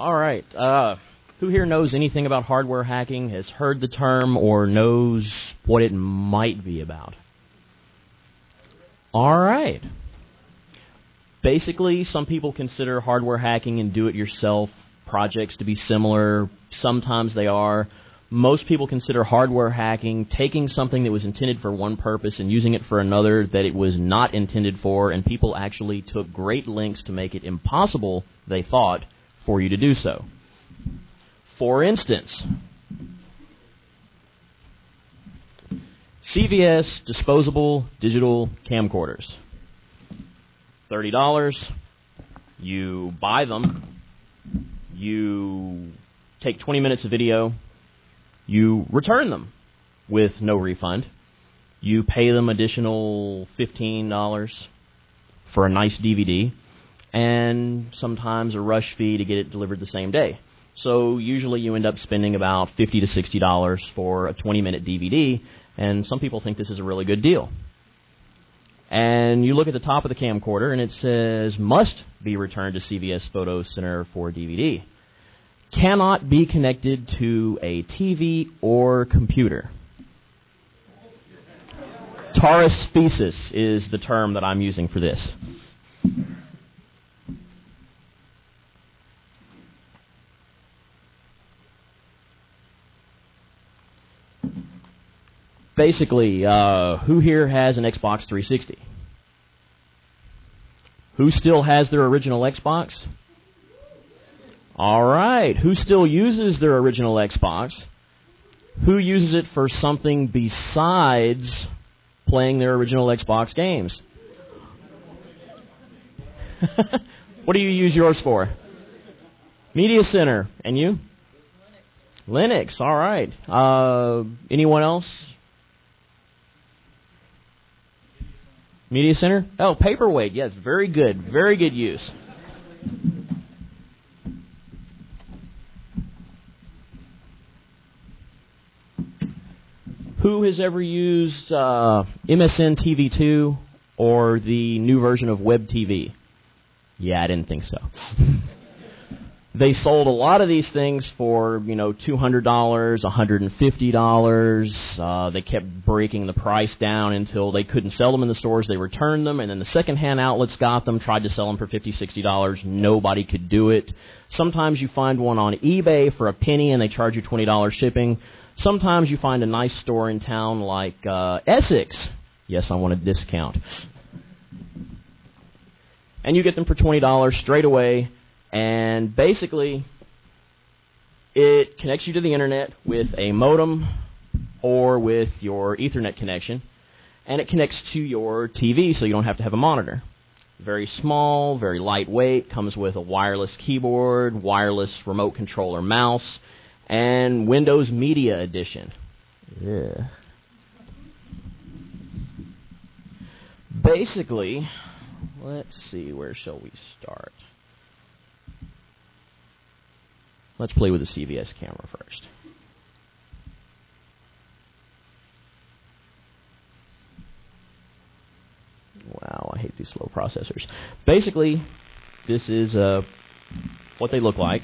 All right. Who here knows anything about hardware hacking, has heard the term, or knows what it might be about? All right. Basically, some people consider hardware hacking and do-it-yourself projects to be similar. Sometimes they are. Most people consider hardware hacking taking something that was intended for one purpose and using it for another that it was not intended for, and people actually took great lengths to make it impossible, they thought, for you to do so. For instance, CVS disposable digital camcorders. $30. You buy them. You take 20 minutes of video. You return them with no refund. You pay them additional $15 for a nice DVD, and sometimes a rush fee to get it delivered the same day. So usually you end up spending about $50 to $60 for a 20-minute DVD, and some people think this is a really good deal. And you look at the top of the camcorder, and it says, must be returned to CVS Photo Center for DVD. Cannot be connected to a TV or computer. Taurus-species is the term that I'm using for this. Basically, who here has an Xbox 360? Who still has their original Xbox? All right. Who still uses their original Xbox? Who uses it for something besides playing their original Xbox games? What do you use yours for? Media Center. And you? Linux. All right. Anyone else? Media Center? Oh, Paperweight. Yes, very good. Very good use. Who has ever used MSN TV2 or the new version of Web TV? Yeah, I didn't think so. They sold a lot of these things for, $200, $150. They kept breaking the price down until they couldn't sell them in the stores. They returned them, and then the secondhand outlets got them, tried to sell them for $50, $60. Nobody could do it. Sometimes you find one on eBay for a penny, and they charge you $20 shipping. Sometimes you find a nice store in town like Essex. Yes, I want a discount. And you get them for $20 straight away. And basically, it connects you to the Internet with a modem or with your Ethernet connection, and it connects to your TV so you don't have to have a monitor. Very small, very lightweight, comes with a wireless keyboard, wireless remote controller mouse, and Windows Media Edition. Yeah. Basically, let's see, where shall we start? Let's play with the CVS camera first. Wow, I hate these slow processors. Basically, this is what they look like.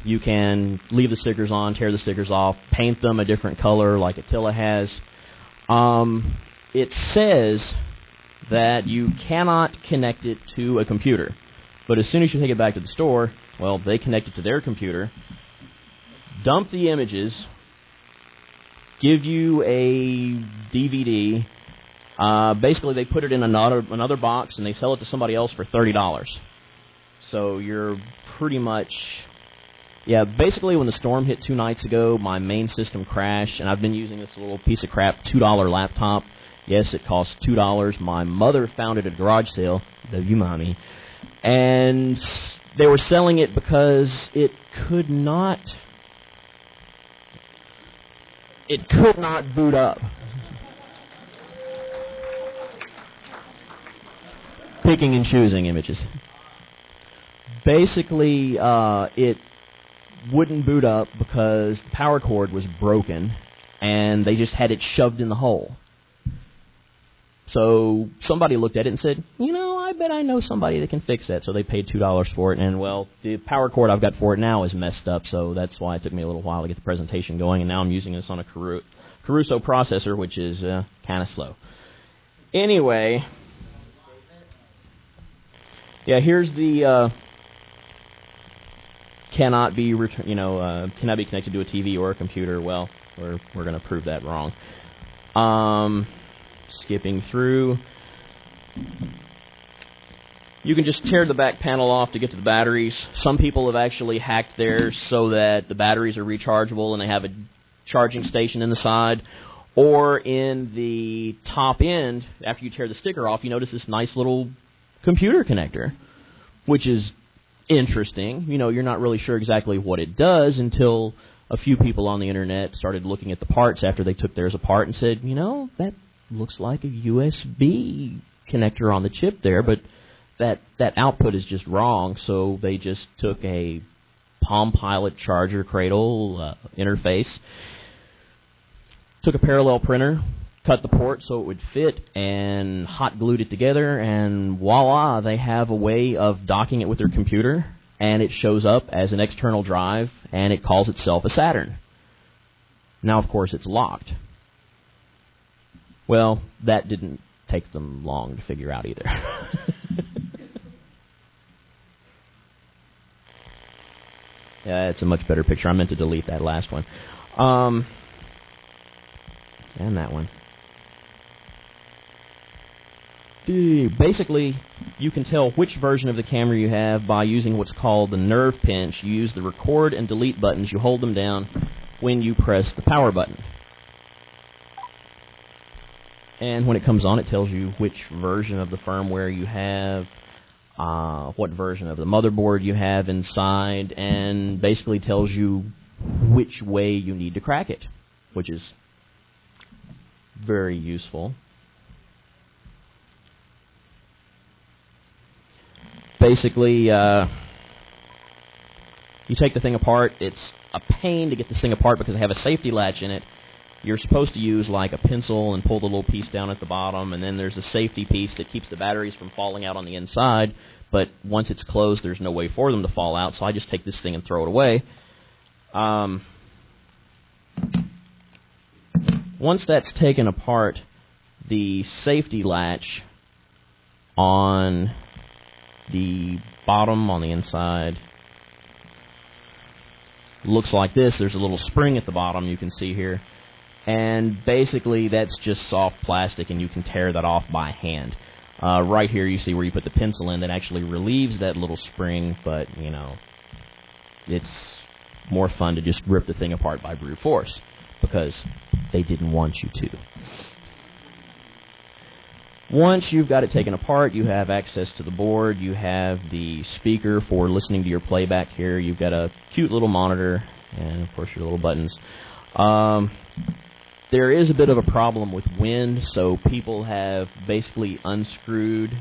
You can leave the stickers on, tear the stickers off, paint them a different color like Attila has. It says that you cannot connect it to a computer. But as soon as you take it back to the store, well, they connect it to their computer, dump the images, give you a DVD. Basically, they put it in another box, and they sell it to somebody else for $30. So you're pretty much... Yeah, basically, when the storm hit 2 nights ago, my main system crashed, and I've been using this little piece of crap $2 laptop. Yes, it costs $2. My mother found it at a garage sale. Love you, Mommy. And they were selling it because it could not boot up. Picking and choosing images. Basically, it wouldn't boot up because the power cord was broken, and they just had it shoved in the hole. So somebody looked at it and said, I bet I know somebody that can fix that. So they paid $2 for it, and, well, the power cord I've got for it now is messed up, so that's why it took me a little while to get the presentation going, and now I'm using this on a Caruso processor, which is kind of slow. Anyway, yeah, here's the cannot be connected to a TV or a computer. Well, we're going to prove that wrong. Skipping through, you can just tear the back panel off to get to the batteries. Some people have actually hacked theirs so that the batteries are rechargeable and they have a charging station in the side. Or in the top end, after you tear the sticker off, you notice this nice little computer connector, which is interesting. You know, you're not really sure exactly what it does until a few people on the internet started looking at the parts after they took theirs apart and said, you know, that looks like a USB connector on the chip there, but that output is just wrong. So they just took a Palm Pilot charger cradle interface, took a parallel printer, cut the port so it would fit, and hot glued it together, and voila, they have a way of docking it with their computer, and it shows up as an external drive, and it calls itself a Saturn. Now, of course, it's locked. Well, that didn't take them long to figure out either. Yeah, it's a much better picture. I meant to delete that last one. And that one. Basically, you can tell which version of the camera you have by using what's called the nerve pinch. You use the record and delete buttons. You hold them down when you press the power button. And when it comes on, it tells you which version of the firmware you have, what version of the motherboard you have inside, and basically tells you which way you need to crack it, which is very useful. Basically, you take the thing apart. It's a pain to get this thing apart because I have a safety latch in it. You're supposed to use like a pencil and pull the little piece down at the bottom, and then there's a safety piece that keeps the batteries from falling out on the inside, but once it's closed, there's no way for them to fall out, so I just take this thing and throw it away. Once that's taken apart, the safety latch on the bottom on the inside looks like this. There's a little spring at the bottom you can see here. And basically that's just soft plastic, and you can tear that off by hand. Right here you see where you put the pencil in that actually relieves that little spring, but, you know, it's more fun to just rip the thing apart by brute force because they didn't want you to. Once you've got it taken apart, you have access to the board. You have the speaker for listening to your playback here. You've got a cute little monitor and, of course, your little buttons. There is a bit of a problem with wind, so people have basically unscrewed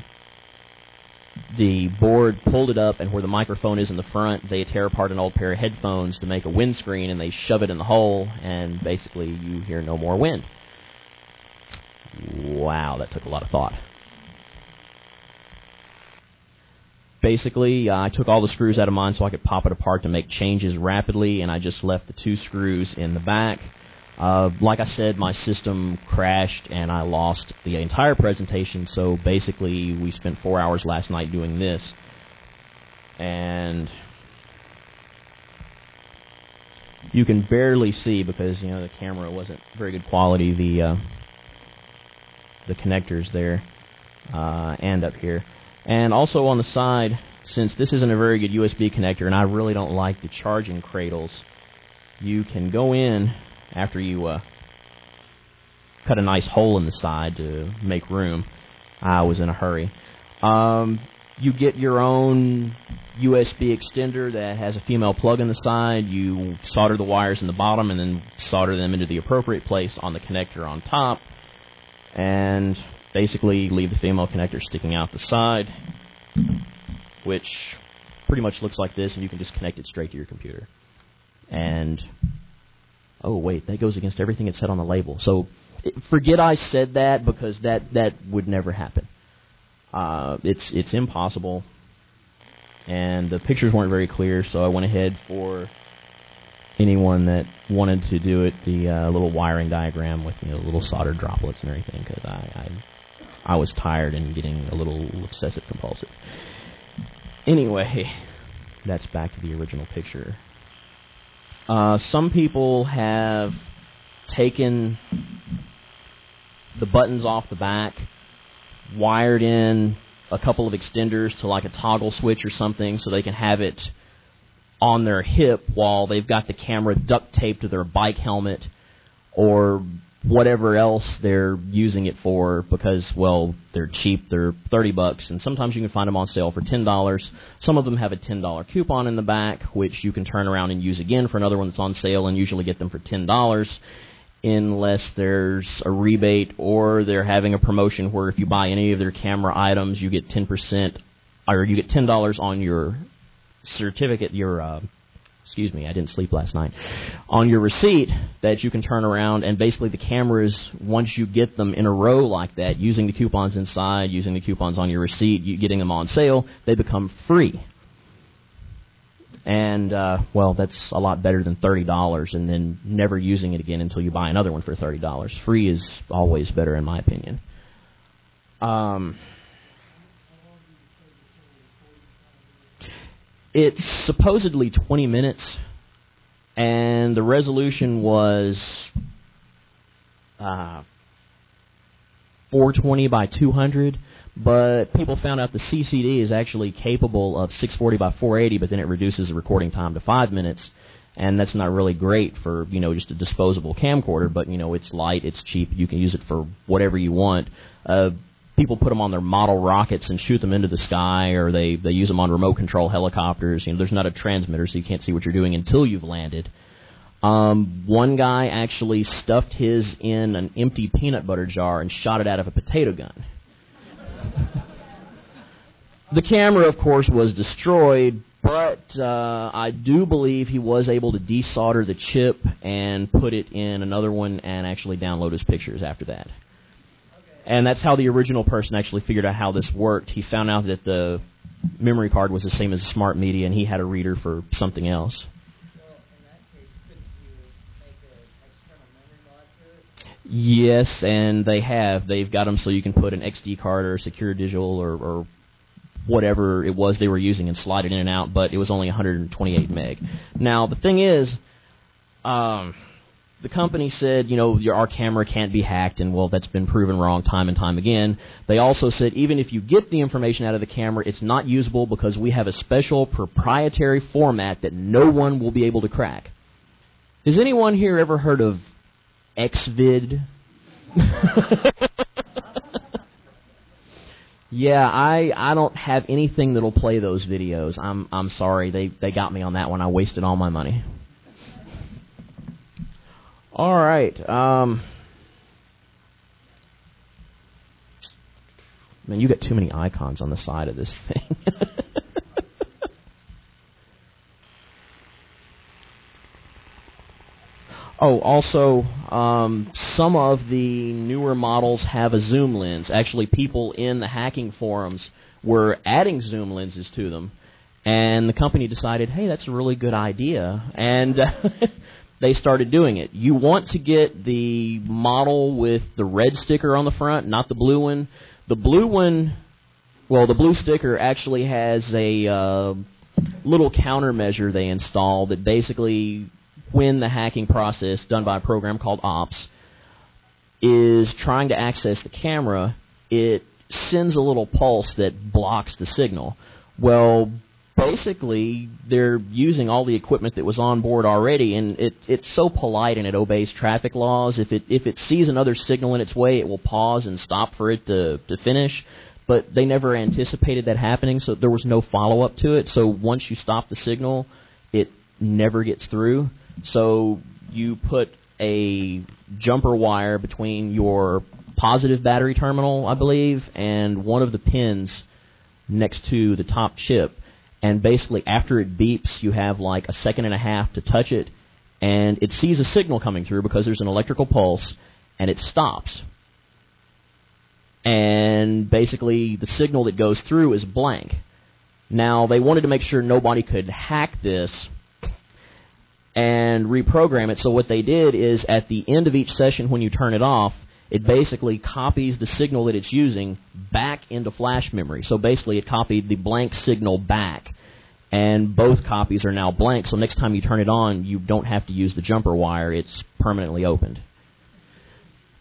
the board, pulled it up, and where the microphone is in the front, they tear apart an old pair of headphones to make a windscreen, and they shove it in the hole, and basically you hear no more wind. Wow, that took a lot of thought. Basically, I took all the screws out of mine so I could pop it apart to make changes rapidly, and I just left the 2 screws in the back. Like I said, my system crashed, and I lost the entire presentation, so basically we spent 4 hours last night doing this. And you can barely see because, you know, the camera wasn't very good quality, the connectors there and up here. And also on the side, since this isn't a very good USB connector, and I really don't like the charging cradles, you can go in after you cut a nice hole in the side to make room. I was in a hurry. You get your own USB extender that has a female plug in the side. You solder the wires in the bottom and then solder them into the appropriate place on the connector on top. And basically leave the female connector sticking out the side, which pretty much looks like this, and you can just connect it straight to your computer. And oh wait, that goes against everything it said on the label. So forget I said that because that would never happen. It's impossible. And the pictures weren't very clear, so I went ahead for anyone that wanted to do it, the little wiring diagram with little solder droplets and everything, because I was tired and getting a little obsessive compulsive. Anyway, that's back to the original picture. Some people have taken the buttons off the back, wired in a couple of extenders to like a toggle switch or something so they can have it on their hip while they've got the camera duct taped to their bike helmet or whatever else they're using it for because, well, they're cheap. They're $30, and sometimes you can find them on sale for $10. Some of them have a $10 coupon in the back, which you can turn around and use again for another one that's on sale and usually get them for $10. Unless there's a rebate or they're having a promotion where if you buy any of their camera items, you get 10%, or you get $10 on your certificate, excuse me, I didn't sleep last night, on your receipt that you can turn around, and basically the cameras, once you get them in a row like that, using the coupons inside, using the coupons on your receipt, getting them on sale, they become free. And, well, that's a lot better than $30 and then never using it again until you buy another one for $30. Free is always better in my opinion. It's supposedly 20 minutes, and the resolution was 420 by 200. But people found out the CCD is actually capable of 640 by 480, but then it reduces the recording time to 5 minutes, and that's not really great for, just a disposable camcorder, but, it's light, it's cheap, you can use it for whatever you want. People put them on their model rockets and shoot them into the sky, or they use them on remote control helicopters. There's not a transmitter, so you can't see what you're doing until you've landed. One guy actually stuffed his in an empty peanut butter jar and shot it out of a potato gun. The camera, of course, was destroyed, but I do believe he was able to desolder the chip and put it in another one and actually download his pictures after that. And that's how the original person actually figured out how this worked. He found out that the memory card was the same as Smart Media, and he had a reader for something else. So in that case, couldn't you make an external memory mod to it? Yes, and they have. They've got them so you can put an XD card or a secure digital or whatever it was they were using and slide it in and out, but it was only 128 meg. Now, the thing is, the company said, our camera can't be hacked, and, well, that's been proven wrong time and time again. They also said even if you get the information out of the camera, it's not usable because we have a special proprietary format that no one will be able to crack. Has anyone here ever heard of XVID? Yeah, I don't have anything that'll play those videos. I'm sorry, they got me on that one. I wasted all my money. All right. Man, you got too many icons on the side of this thing. Oh, also, some of the newer models have a zoom lens. Actually, people in the hacking forums were adding zoom lenses to them, and the company decided, hey, that's a really good idea, and they started doing it. You want to get the model with the red sticker on the front, not the blue one. The blue one, well, the blue sticker actually has a little countermeasure they install that basically, when the hacking process done by a program called Ops is trying to access the camera, it sends a little pulse that blocks the signal. Well, basically, they're using all the equipment that was on board already, and it's so polite and it obeys traffic laws. If it sees another signal in its way, it will pause and stop for it to finish. But they never anticipated that happening, so there was no follow-up to it. So once you stop the signal, it never gets through. So you put a jumper wire between your positive battery terminal, I believe, and one of the pins next to the top chip. And basically, after it beeps, you have like a second and a half to touch it, and it sees a signal coming through because there's an electrical pulse, and it stops. and basically the signal that goes through is blank. Now, they wanted to make sure nobody could hack this and reprogram it, so what they did is at the end of each session when you turn it off, it basically copies the signal that it's using back into flash memory. So basically it copied the blank signal back, and both copies are now blank, so next time you turn it on, you don't have to use the jumper wire. It's permanently opened.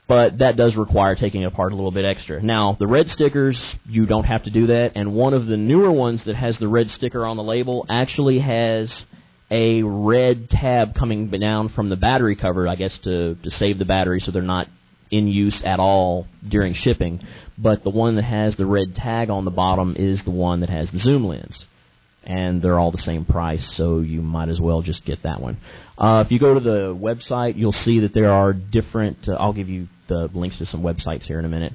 But that does require taking it apart a little bit extra. Now, the red stickers, you don't have to do that, and one of the newer ones that has the red sticker on the label actually has a red tab coming down from the battery cover, I guess, to save the battery so they're not in use at all during shipping. But the one that has the red tag on the bottom is the one that has the zoom lens. And they're all the same price, so you might as well just get that one. If you go to the website, you'll see that there are different, I'll give you the links to some websites here in a minute.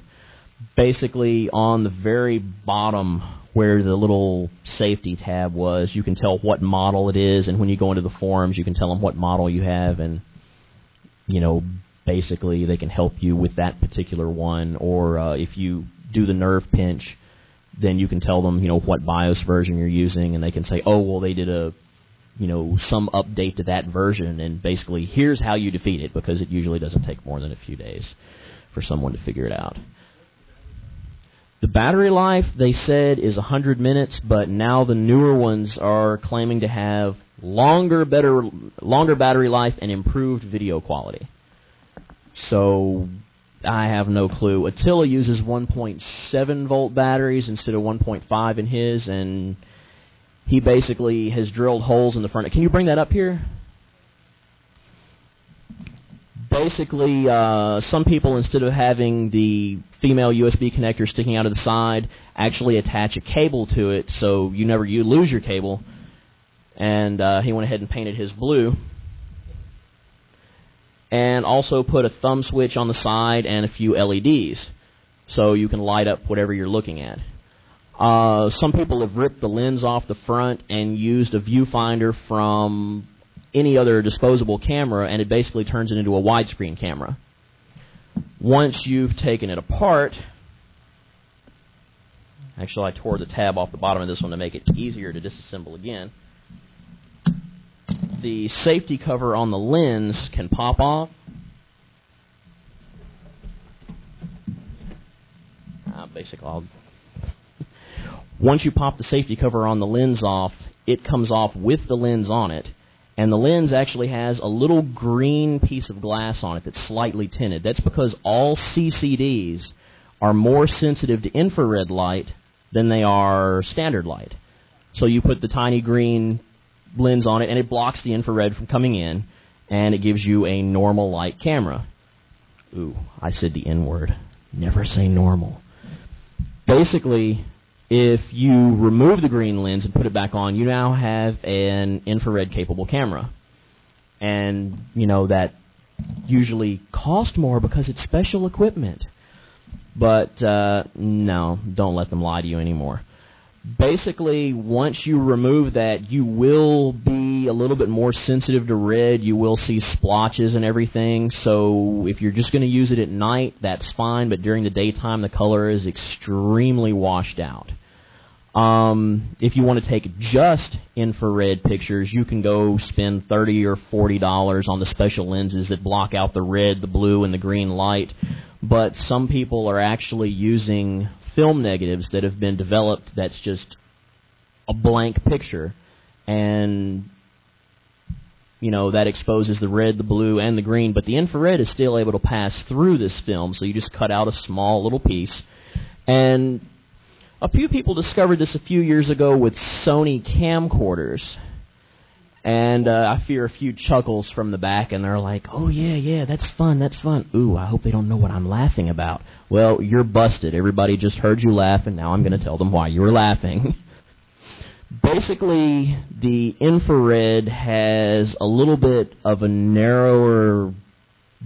Basically, on the very bottom where the little safety tab was, you can tell what model it is, and when you go into the forums, you can tell them what model you have, and, you know, basically they can help you with that particular one. Or if you do the nerve pinch, then you can tell them, you know, what BIOS version you're using, and they can say, oh, well, they did a, you know, some update to that version, and basically here's how you defeat it, because it usually doesn't take more than a few days for someone to figure it out. The battery life, they said, is 100 minutes, but now the newer ones are claiming to have longer battery life and improved video quality. So I have no clue. Attila uses 1.7 volt batteries instead of 1.5 in his, and he basically has drilled holes in the front. Can you bring that up here? Basically, some people, instead of having the female USB connector sticking out of the side, actually attach a cable to it so you lose your cable. And he went ahead and painted his blue. And also put a thumb switch on the side and a few LEDs so you can light up whatever you're looking at. Some people have ripped the lens off the front and used a viewfinder from any other disposable camera, and it basically turns it into a widescreen camera. Once you've taken it apart, actually I tore the tab off the bottom of this one to make it easier to disassemble again. The safety cover on the lens can pop off. Basically, once you pop the safety cover on the lens off, it comes off with the lens on it, and the lens actually has a little green piece of glass on it that's slightly tinted. That's because all CCDs are more sensitive to infrared light than they are standard light. So you put the tiny green lens on it, and it blocks the infrared from coming in, and it gives you a normal light camera. Ooh, I said the N word. Never say normal. Basically, if you remove the green lens and put it back on, you now have an infrared-capable camera. And, you know, that usually costs more because it's special equipment. But, no, don't let them lie to you anymore. Basically, once you remove that, you will be a little bit more sensitive to red. You will see splotches and everything. So if you're just going to use it at night, that's fine. But during the daytime, the color is extremely washed out. If you want to take just infrared pictures, you can go spend $30 or $40 on the special lenses that block out the red, the blue, and the green light. But some people are actually using film negatives that have been developed that's just a blank picture, and you know that exposes the red, the blue, and the green, but the infrared is still able to pass through this film, so you just cut out a small little piece. And a few people discovered this a few years ago with Sony camcorders, and I fear a few chuckles from the back, and they're like, oh, yeah, that's fun. Ooh, I hope they don't know what I'm laughing about. Well, you're busted. Everybody just heard you laugh, and now I'm going to tell them why you were laughing. Basically, the infrared has a little bit of a narrower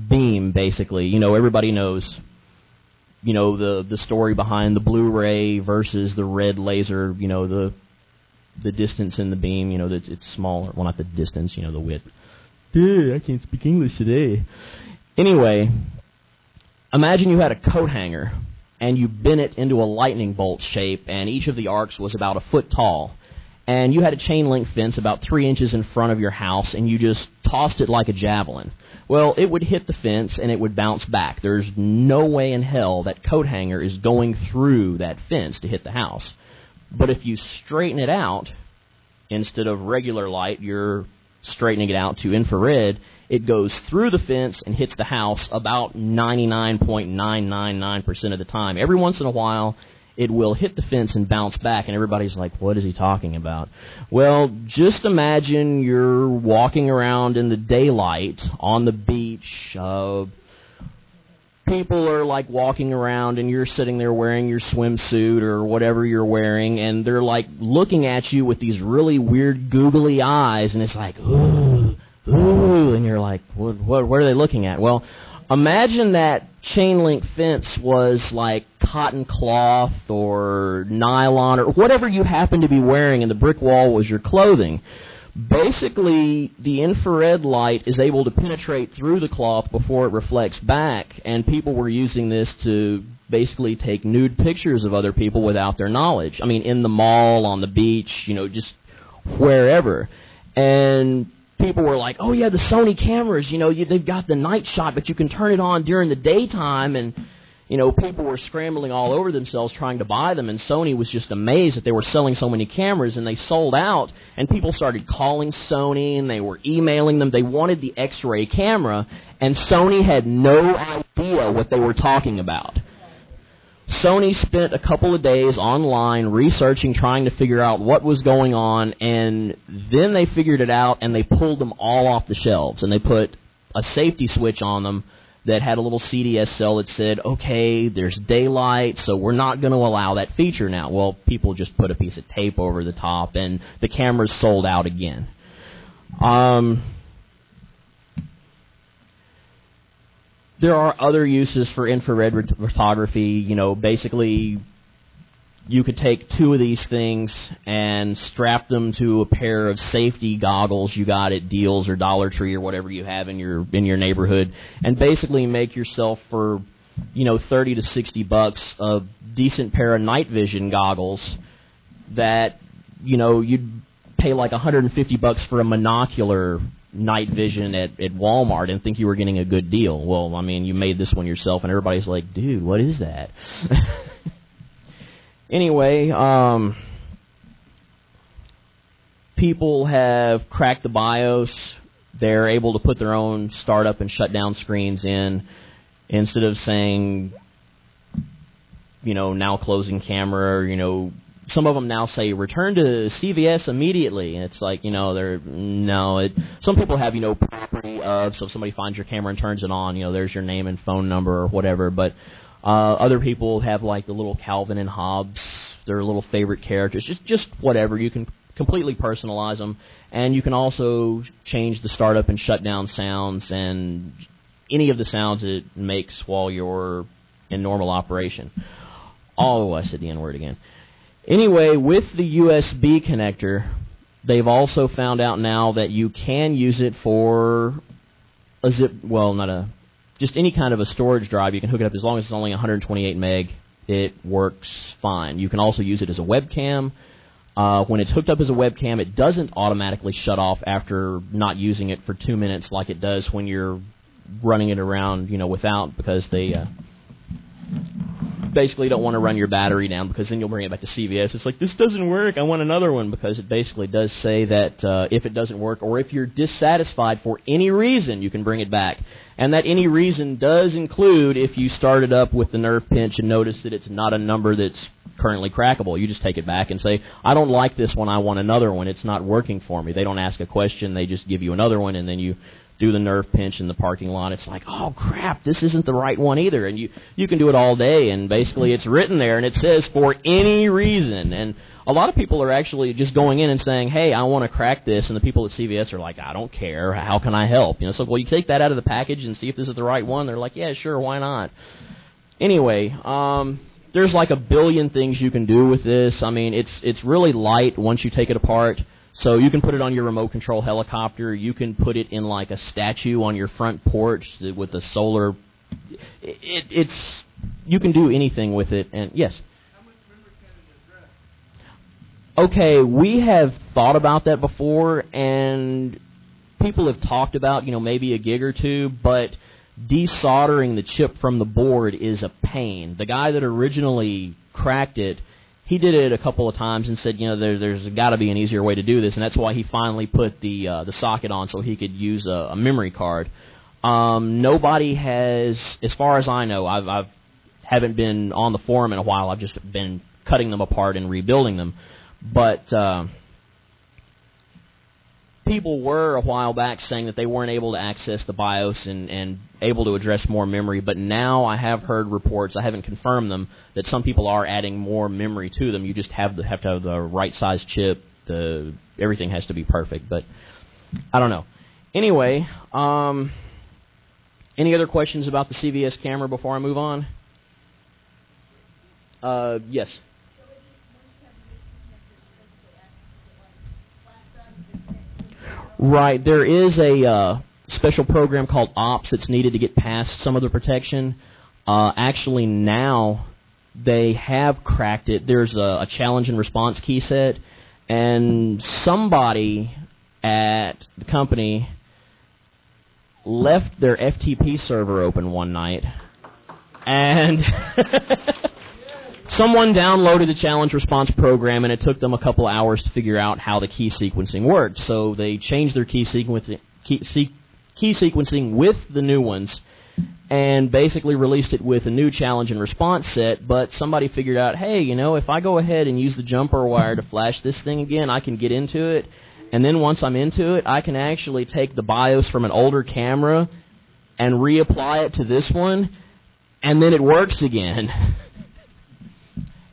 beam, basically. You know, everybody knows, you know, the story behind the Blu-ray versus the red laser, you know, the distance in the beam, you know, that it's smaller. Well, not the distance, you know, the width. I can't speak English today. Anyway, imagine you had a coat hanger, and you bent it into a lightning bolt shape, and each of the arcs was about a foot tall. And you had a chain link fence about 3 inches in front of your house, and you just tossed it like a javelin. Well, it would hit the fence, and it would bounce back. There's no way in hell that coat hanger is going through that fence to hit the house. But if you straighten it out, instead of regular light, you're straightening it out to infrared, it goes through the fence and hits the house about 99.999% of the time. Every once in a while, it will hit the fence and bounce back, and everybody's like, what is he talking about? Well, just imagine you're walking around in the daylight on the beach. People are like walking around, and you're sitting there wearing your swimsuit or whatever you're wearing, and they're like looking at you with these really weird googly eyes, and it's like, ooh, ooh, and you're like, what are they looking at? Well, imagine that chain link fence was like cotton cloth or nylon or whatever you happen to be wearing, and the brick wall was your clothing. Basically, the infrared light is able to penetrate through the cloth before it reflects back, and people were using this to basically take nude pictures of other people without their knowledge. I mean, in the mall, on the beach, just wherever. And people were like, oh, yeah, the Sony cameras, they've got the night shot, but you can turn it on during the daytime. And, people were scrambling all over themselves trying to buy them, and Sony was just amazed that they were selling so many cameras, and they sold out, and people started calling Sony, and they were emailing them. They wanted the X-ray camera, and Sony had no idea what they were talking about. Sony spent a couple of days online researching, trying to figure out what was going on, and then they figured it out, and they pulled them all off the shelves, and they put a safety switch on them that had a little CDS cell that said, okay, there's daylight, so we're not going to allow that feature now. Well, people just put a piece of tape over the top, and the cameras sold out again. There are other uses for infrared photography. Basically, you could take two of these things and strap them to a pair of safety goggles you got at Deals or Dollar Tree or whatever you have in your neighborhood, and basically make yourself for $30 to $60 a decent pair of night vision goggles that you'd pay like $150 for a monocular night vision at Walmart and think you were getting a good deal. Well, I mean, you made this one yourself, and everybody's like, dude, what is that? Anyway, people have cracked the BIOS. They're able to put their own startup and shutdown screens in instead of saying, now closing camera, or, some of them now say return to CVS immediately, and it's like, some people have, property of, so if somebody finds your camera and turns it on, there's your name and phone number or whatever, but other people have like the little Calvin and Hobbes, their little favorite characters, just whatever. You can completely personalize them, and you can also change the startup and shutdown sounds and any of the sounds it makes while you're in normal operation. Oh, I said the N-word again. Anyway, with the USB connector, they've also found out now that you can use it for a just any kind of a storage drive. You can hook it up as long as it's only 128 meg. It works fine. You can also use it as a webcam. When it's hooked up as a webcam, it doesn't automatically shut off after not using it for 2 minutes like it does when you're running it around, without, because they basically don't want to run your battery down, because then you'll bring it back to CVS. It's like, this doesn't work, I want another one, because it basically does say that if it doesn't work, or if you're dissatisfied for any reason, you can bring it back. And that any reason does include if you start it up with the nerve pinch and notice that it's not a number that's currently crackable. You just take it back and say, I don't like this one, I want another one, it's not working for me. They don't ask a question, they just give you another one, and then you do the nerve pinch in the parking lot. It's like, oh crap, this isn't the right one either. And you can do it all day, and basically it's written there, and it says for any reason. And a lot of people are actually just going in and saying, hey, I want to crack this, and the people at CVS are like, I don't care, how can I help? So, well, you take that out of the package and see if this is the right one. They're like, yeah, sure, why not? Anyway, there's like a billion things you can do with this. I mean, it's really light once you take it apart. So you can put it on your remote control helicopter. You can put it in like a statue on your front porch with a solar it's you can do anything with it. And yes. How much memory can it address? Okay, we have thought about that before, and people have talked about, maybe a gig or two, but desoldering the chip from the board is a pain. The guy that originally cracked it, he did it a couple of times and said, there's got to be an easier way to do this, and that's why he finally put the socket on so he could use a memory card. Nobody has, as far as I know, I've haven't been on the forum in a while. I've just been cutting them apart and rebuilding them. But people were a while back saying that they weren't able to access the BIOS and able to address more memory. But now I have heard reports, I haven't confirmed them, that some people are adding more memory to them. You just have to have the right size chip. Everything has to be perfect. But I don't know. Anyway, any other questions about the CVS camera before I move on? Yes. Right, there is a special program called OPS that's needed to get past some of the protection. Actually, now they have cracked it. There's a challenge and response key set, and somebody at the company left their FTP server open one night, and someone downloaded the challenge response program, and it took them a couple hours to figure out how the key sequencing worked. So they changed their key sequencing with the new ones and basically released it with a new challenge and response set. But somebody figured out, hey, if I go ahead and use the jumper wire to flash this thing again, I can get into it. And then once I'm into it, I can actually take the BIOS from an older camera and reapply it to this one, and then it works again.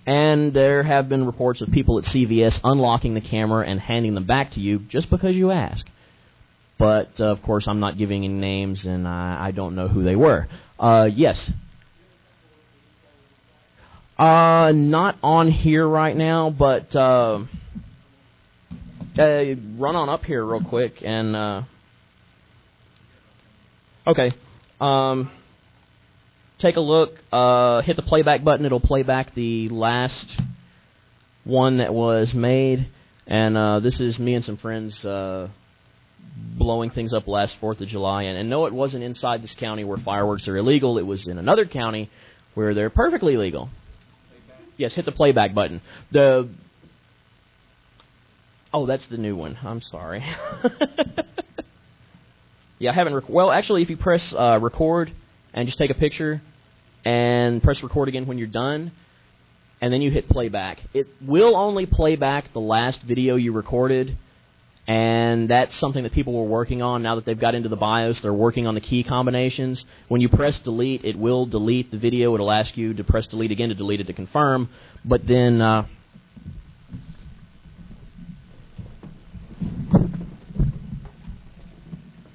And there have been reports of people at CVS unlocking the camera and handing them back to you just because you ask. But, of course, I'm not giving any names, and I don't know who they were. Yes? Not on here right now, but run on up here real quick. And okay. Take a look, hit the playback button. It'll play back the last one that was made. And this is me and some friends blowing things up last 4th of July. And no, it wasn't inside this county where fireworks are illegal. It was in another county where they're perfectly legal. Yes, hit the playback button. Oh, that's the new one. I'm sorry. Yeah, I haven't... well, actually, if you press record and just take a picture and press record again when you're done, and then you hit playback, it will only play back the last video you recorded, and that's something that people were working on. Now that they've got into the BIOS, they're working on the key combinations. When you press delete, it will delete the video. It'll ask you to press delete again to delete it to confirm, but then...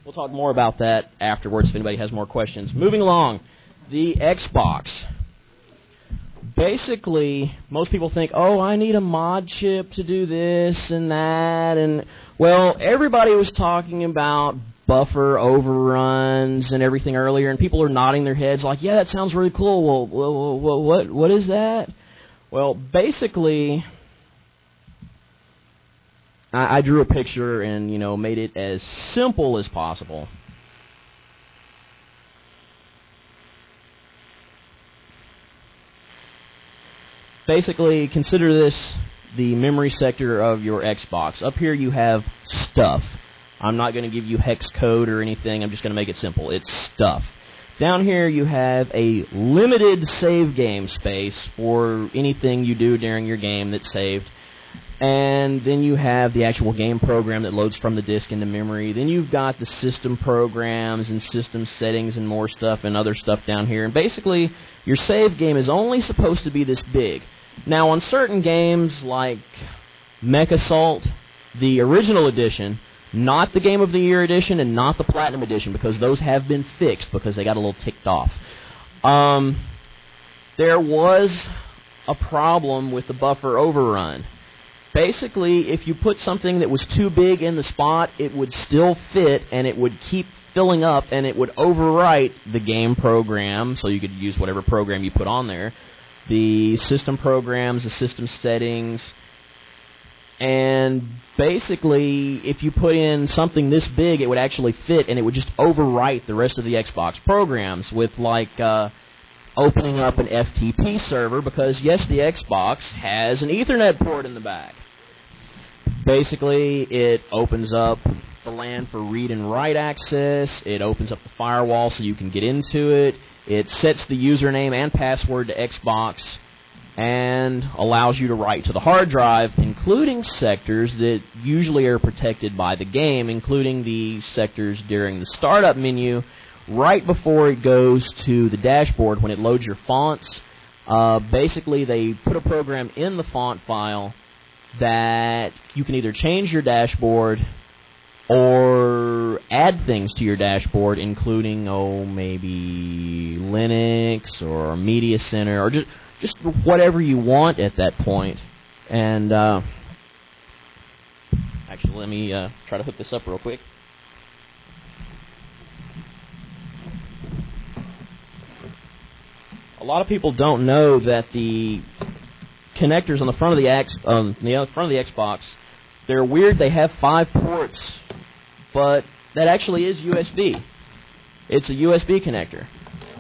we'll talk more about that afterwards if anybody has more questions. Moving along, the Xbox. Basically, most people think, oh, I need a mod chip to do this and that. And, well, everybody was talking about buffer overruns and everything earlier, and people are nodding their heads like, yeah, that sounds really cool. Well, what is that? Well, basically... I drew a picture and, made it as simple as possible. Basically, consider this the memory sector of your Xbox. Up here you have stuff. I'm not going to give you hex code or anything. I'm just going to make it simple. It's stuff. Down here you have a limited save game space for anything you do during your game that's saved. And then you have the actual game program that loads from the disk into memory. Then you've got the system programs and system settings and more stuff and other stuff down here. And basically, your save game is only supposed to be this big. Now, on certain games like Mech Assault, the original edition, not the Game of the Year edition and not the Platinum edition, because those have been fixed because they got a little ticked off. There was a problem with the buffer overrun. basically, if you put something that was too big in the spot, it would still fit, and it would keep filling up, and it would overwrite the game program, so you could use whatever program you put on there, the system programs, the system settings, and basically, if you put in something this big, it would actually fit, and it would just overwrite the rest of the Xbox programs with, like, opening up an FTP server, because, yes, the Xbox has an Ethernet port in the back. Basically, it opens up the LAN for read and write access. It opens up the firewall so you can get into it. It sets the username and password to Xbox and allows you to write to the hard drive, including sectors that usually are protected by the game, including the sectors during the startup menu right before it goes to the dashboard when it loads your fonts. Basically, they put a program in the font file that you can either change your dashboard or add things to your dashboard, including, maybe Linux or Media Center or just whatever you want at that point. And actually, let me try to hook this up real quick. A lot of people don't know that the connectors on the front of the Xbox, they're weird. They have 5 ports, but that actually is USB. It's a USB connector.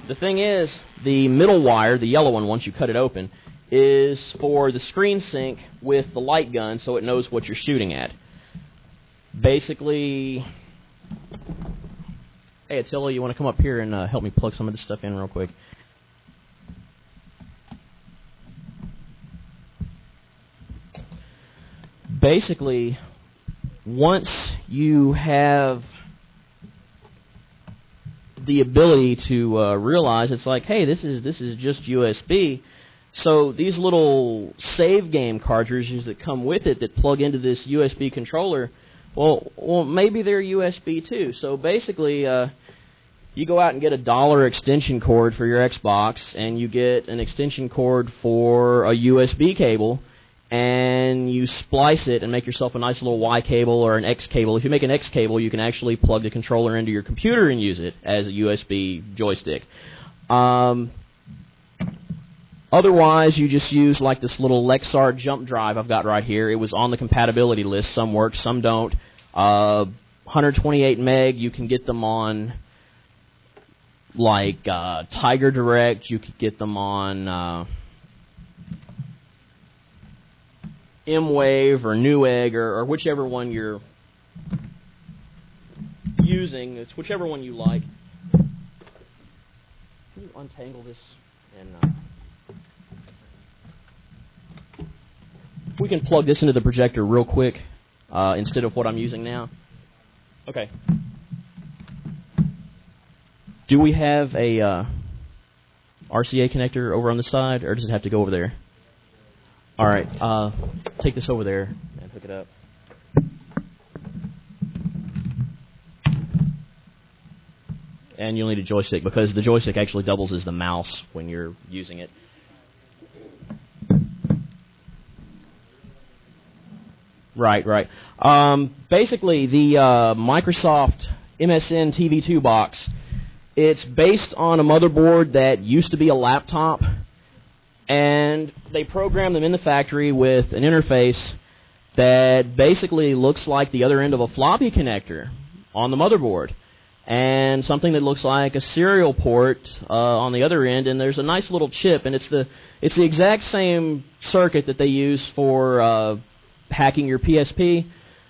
The thing is, the middle wire, the yellow one, once you cut it open, is for the screen sync with the light gun, so it knows what you're shooting at. Basically, hey, Attila, you want to come up here and help me plug some of this stuff in real quick? Basically, once you have the ability to realize it's like, hey, this is just USB. So these little save game cartridges that come with it that plug into this USB controller, well, maybe they're USB too. So basically, you go out and get a $1 extension cord for your Xbox, and you get an extension cord for a USB cable, and you splice it and make yourself a nice little Y cable or an X cable. If you make an X cable, you can actually plug the controller into your computer and use it as a USB joystick. Otherwise, you just use like this little Lexar jump drive I've got right here. It was on the compatibility list. Some work, some don't. 128 meg, you can get them on like Tiger Direct. You could get them on M-Wave or Newegg or whichever one you're using. It's whichever one you like. Can you untangle this? And we can plug this into the projector real quick instead of what I'm using now. Okay. Do we have a RCA connector over on the side, or does it have to go over there? All right, take this over there and hook it up. And you'll need a joystick, because the joystick actually doubles as the mouse when you're using it. Right. Basically, the Microsoft MSN TV2 box, it's based on a motherboard that used to be a laptop, and they programmed them in the factory with an interface that basically looks like the other end of a floppy connector on the motherboard, and something that looks like a serial port on the other end, and there's a nice little chip, and it's the exact same circuit that they use for hacking your PSP.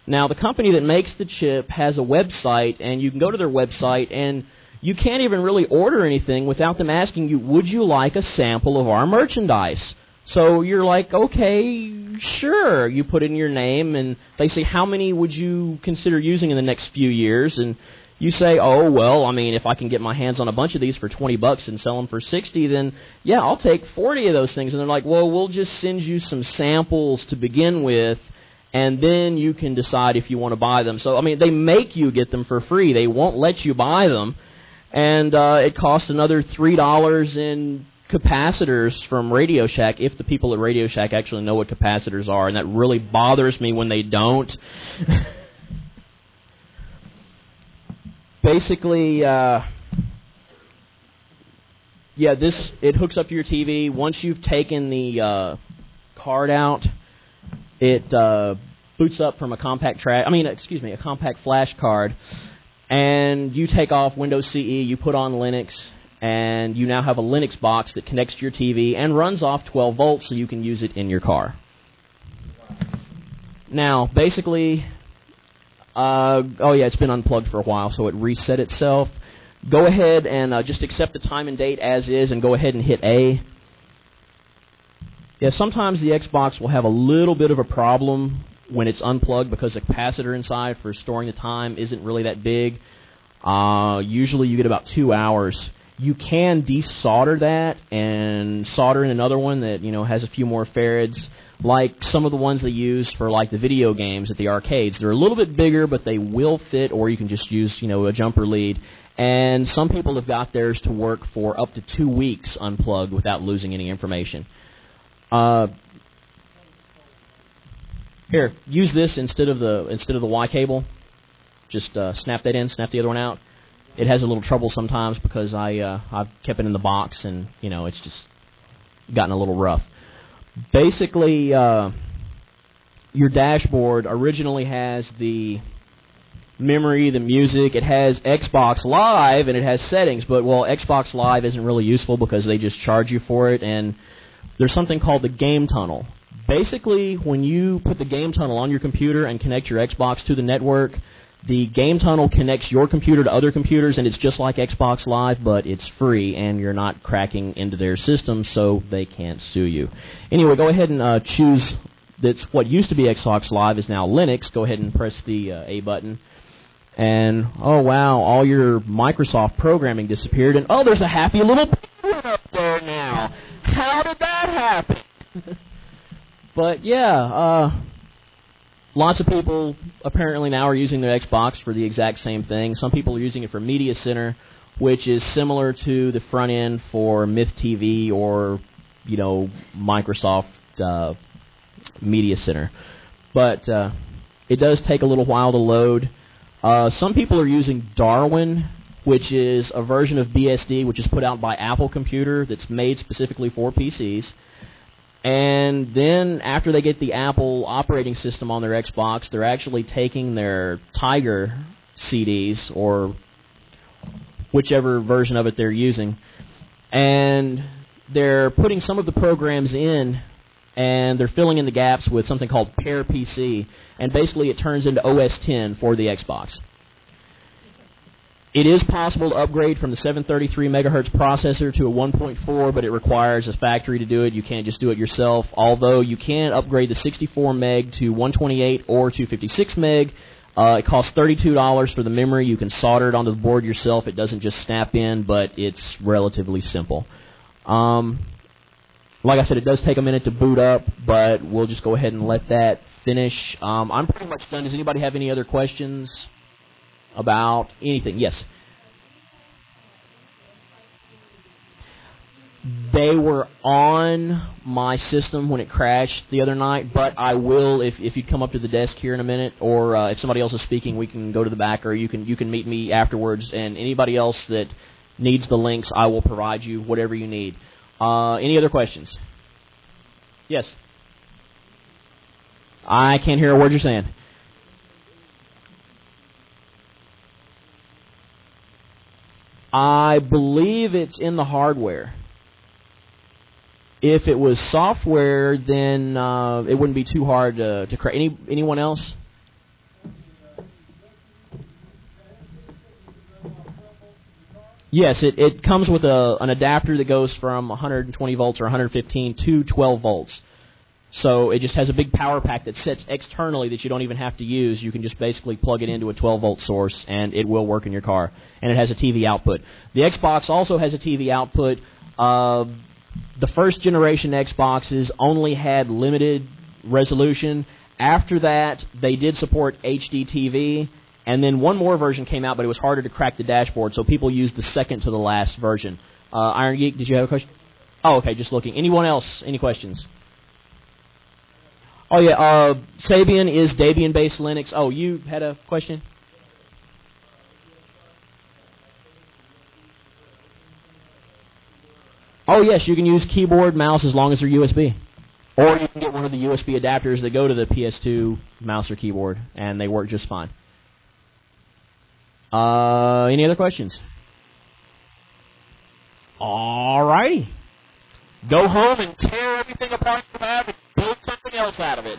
Now, the company that makes the chip has a website, and you can go to their website, and you can't even really order anything without them asking you, would you like a sample of our merchandise? So you're like, okay, sure. You put in your name, and they say, how many would you consider using in the next few years? And you say, oh, well, I mean, if I can get my hands on a bunch of these for $20 and sell them for $60, then, yeah, I'll take 40 of those things. And they're like, well, we'll just send you some samples to begin with, and then you can decide if you want to buy them. So, I mean, they make you get them for free. They won't let you buy them. And it costs another $3 in capacitors from Radio Shack, if the people at Radio Shack actually know what capacitors are, and that really bothers me when they don't. Basically, it hooks up to your TV. Once you've taken the card out, it boots up from a compact flash card, and you take off Windows CE, you put on Linux, and you now have a Linux box that connects to your TV and runs off 12 volts so you can use it in your car. Now, basically, it's been unplugged for a while, so it reset itself. Go ahead and just accept the time and date as is and go ahead and hit A. Yeah, sometimes the Xbox will have a little bit of a problem when it's unplugged because the capacitor inside for storing the time isn't really that big. Usually you get about 2 hours. You can desolder that and solder in another one that, has a few more farads, like some of the ones they use for like the video games at the arcades. They're a little bit bigger, but they will fit, or you can just use, a jumper lead. And some people have got theirs to work for up to 2 weeks unplugged without losing any information. Here, use this instead of the Y cable. Just snap that in, snap the other one out. It has a little trouble sometimes because I've kept it in the box and it's just gotten a little rough. Basically, your dashboard originally has the memory, the music. It has Xbox Live and it has settings, but Xbox Live isn't really useful because they just charge you for it, and there's something called the game tunnel. Basically, when you put the game tunnel on your computer and connect your Xbox to the network, the game tunnel connects your computer to other computers, and it's just like Xbox Live, but it's free, and you're not cracking into their system, so they can't sue you. Anyway, go ahead and choose that's what used to be Xbox Live is now Linux. Go ahead and press the A button. And, oh, wow, all your Microsoft programming disappeared, and, oh, there's a happy little penguin up there now. How did that happen? But, yeah, lots of people apparently now are using their Xbox for the exact same thing. Some people are using it for Media Center, which is similar to the front end for Myth TV or, Microsoft Media Center. But it does take a little while to load. Some people are using Darwin, which is a version of BSD, which is put out by Apple Computer that's made specifically for PCs. And then after they get the Apple operating system on their Xbox, they're actually taking their Tiger CDs, or whichever version of it they're using, and they're putting some of the programs in, and they're filling in the gaps with something called Pair PC, and basically it turns into OS X for the Xbox. It is possible to upgrade from the 733 megahertz processor to a 1.4, but it requires a factory to do it. You can't just do it yourself, although you can upgrade the 64 meg to 128 or 256 meg. It costs $32 for the memory. You can solder it onto the board yourself. It doesn't just snap in, but it's relatively simple. Like I said, it does take a minute to boot up, but we'll just go ahead and let that finish. I'm pretty much done. Does anybody have any other questions about anything? Yes. They were on my system when it crashed the other night, but I will, if you'd come up to the desk here in a minute, or if somebody else is speaking, we can go to the back, or you can meet me afterwards, and anybody else that needs the links, I will provide you whatever you need. Any other questions? Yes. I can't hear a word you're saying. I believe it's in the hardware. If it was software, then it wouldn't be too hard to crack. Anyone else? Yes, it comes with an adapter that goes from 120 volts or 115 to 12 volts. So it just has a big power pack that sits externally that you don't even have to use. You can just basically plug it into a 12-volt source, and it will work in your car. And it has a TV output. The Xbox also has a TV output. The first-generation Xboxes only had limited resolution. After that, they did support HD TV. And then one more version came out, but it was harder to crack the dashboard, so people used the second to the last version. Iron Geek, did you have a question? Oh, okay, just looking. Anyone else? Any questions? Oh, yeah, Sabian is Debian-based Linux. Oh, you had a question? Oh, yes, you can use keyboard, mouse, as long as they're USB. Or you can get one of the USB adapters that go to the PS2 mouse or keyboard, and they work just fine. Any other questions? All righty. Go home and tear everything apart you have and build something else out of it.